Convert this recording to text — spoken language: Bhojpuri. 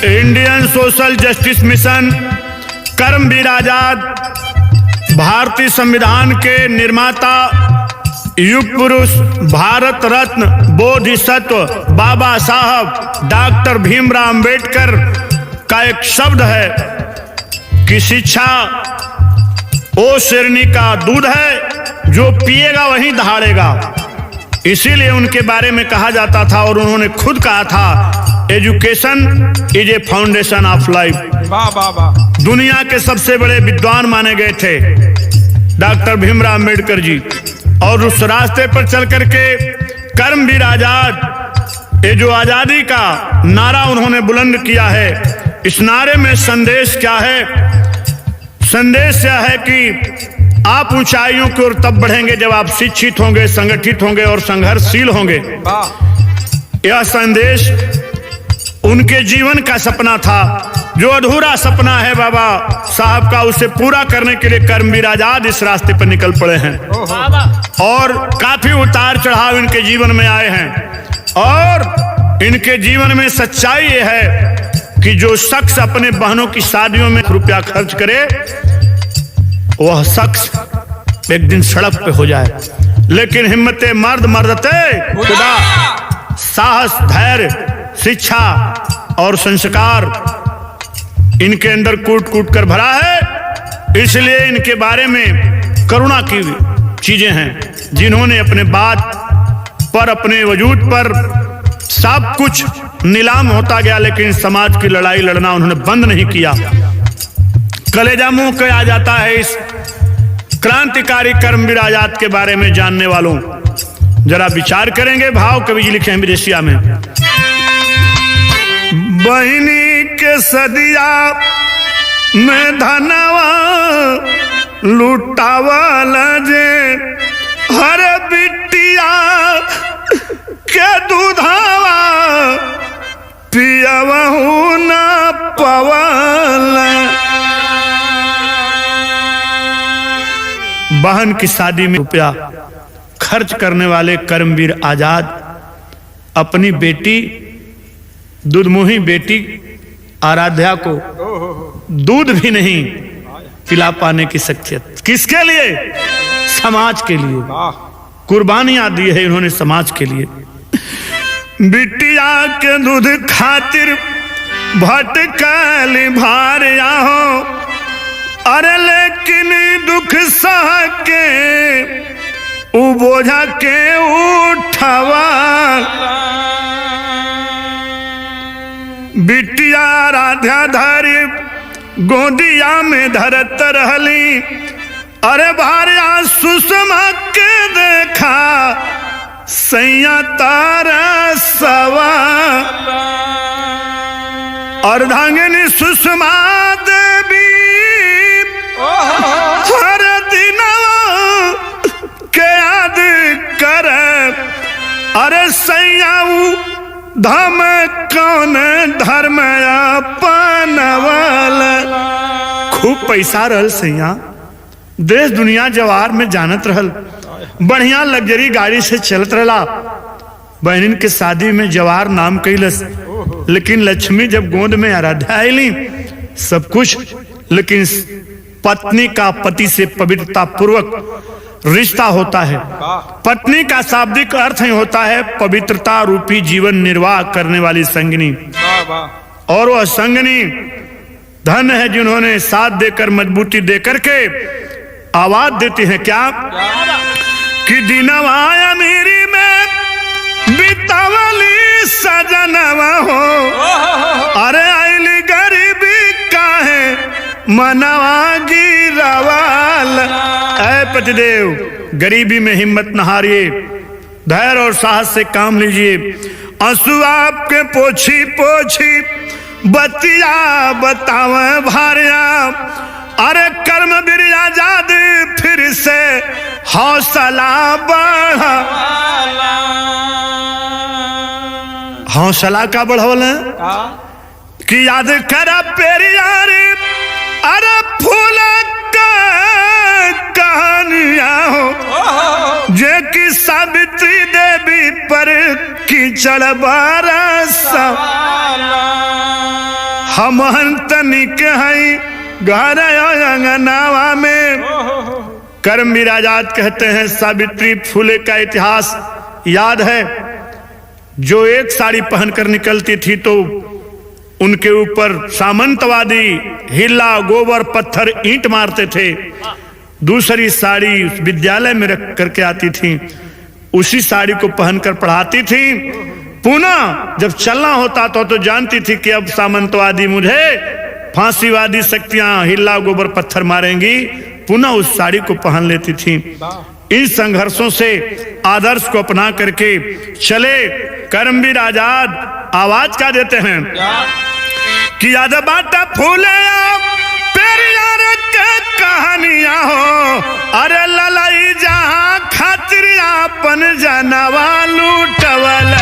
इंडियन सोशल जस्टिस मिशन, कर्मवीर आजाद, भारतीय संविधान के निर्माता, युग पुरुष, भारत रत्न, बोधिसत्व बाबा साहब डॉक्टर भीमराव अंबेडकर का एक शब्द है कि शिक्षा वो श्रेणी का दूध है जो पिएगा वही दहाड़ेगा। इसीलिए उनके बारे में कहा जाता था और उन्होंने खुद कहा था, education is a foundation of life. दुनिया के सबसे बड़े विद्वान माने गए थे डॉक्टर भीमराव अंबेडकर जी, और उस रास्ते पर चल करके कर्मवीर आजाद, ये जो आजादी का नारा उन्होंने बुलंद किया है, इस नारे में संदेश क्या है? संदेश यह है कि आप ऊंचाइयों की ओर तब बढ़ेंगे जब आप शिक्षित होंगे, संगठित होंगे और संघर्षशील होंगे। यह संदेश उनके जीवन का सपना था, जो अधूरा सपना है बाबा साहब का, उसे पूरा करने के लिए कर्मवीर आजाद इस रास्ते पर निकल पड़े हैं और काफी उतार चढ़ाव इनके जीवन में आए हैं। और इनके जीवन में सच्चाई ये है कि जो शख्स अपने बहनों की शादियों में रुपया खर्च करे, वह शख्स एक दिन सड़क पे हो जाए। लेकिन हिम्मते मर्द मर्दते खुदा, साहस, धैर्य, शिक्षा और संस्कार इनके अंदर कूट कूट कर भरा है। इसलिए इनके बारे में करुणा की चीजें हैं, जिन्होंने अपने बात पर, अपने वजूद पर सब कुछ नीलाम होता गया, लेकिन समाज की लड़ाई लड़ना उन्होंने बंद नहीं किया। कलेजा मुंह के आ जाता है इस क्रांतिकारी कर्मवीर आजाद के बारे में जानने वालों। जरा विचार करेंगे। भाव कवि जी लिखे हैं विदेशिया में, बहिनी के सदिया में धनवा लुटावल जे, हर बिटिया के दूधावा पियवहु न पवल। बहन की शादी में रुपया खर्च करने वाले कर्मवीर आजाद अपनी बेटी, दूधमुही बेटी आराध्या को दूध भी नहीं पिला पाने की शख्सियत, किसके लिए? समाज के लिए कुर्बानियां दी है इन्होंने समाज के लिए। बिटिया के दूध खातिर भटकल भारिया हो, अरे लेकिन दुख सह के उ बोझा के उठवा। बिटिया राधा धरी गोदिया में धरत रहली, अरे भारिया सुषमा के देखा सैया तारा सवा। अर्धांगिनी सुषमा देवी हर दिन के याद कर, अरे सैयाऊ धम कौन धर्म अपनवल। खूब पैसा रहल सैया, देश दुनिया जवार में जानत रहल, बढ़िया लग्जरी गाड़ी से चलत रहला। बहनिन के शादी में जवार नाम कैलस, लेकिन लक्ष्मी जब गोद में आराध्या आईली सब कुछ, लेकिन पत्नी का पति से पवित्रता पूर्वक रिश्ता होता है। पत्नी का शाब्दिक अर्थ ही होता है पवित्रता रूपी जीवन निर्वाह करने वाली संगिनी, और वह संगिनी धन है जिन्होंने साथ देकर, मजबूती देकर के आवाज देती है क्या कि दिनवा मेरी में बितावली सजनवा हो, अरे आइली गरीबी काहे मनवा गिरावाल। ऐ पतिदेव, गरीबी में हिम्मत न हारिए, धैर्य और साहस से काम लीजिए। आंसू आपके पोछी पोछी बतिया बतावे भारिया, अरे कर्मवीर आजाद फिर से हौसला बढ़ा। हौसला का बढ़ावल कि याद करा पेरियार, अरे फूल का कहानिया हो, जे कि सावित्री देवी पर कीचड़ बरसा। हम तनिक हई घर अंगनावा में। कर्मवीर आजाद कहते हैं सावित्री फुले का इतिहास याद है। जो एक साड़ी पहनकर निकलती थी तो उनके ऊपर सामंतवादी हिला गोबर पत्थर ईंट मारते थे। दूसरी साड़ी विद्यालय में रख करके आती थी, उसी साड़ी को पहनकर पढ़ाती थी। पुनः जब चलना होता तो जानती थी कि अब सामंतवादी मुझे फांसीवादी शक्तियां हिला गोबर पत्थर मारेंगी, पुनः उस साड़ी को पहन लेती थी। इन संघर्षों से आदर्श को अपना करके चले कर्मवीर आजाद। आवाज क्या देते हैं कि याद बाटा फूले पेरियार के कहानियां हो, अरे ललाई जहां खातिर अपन जनवा लूटवल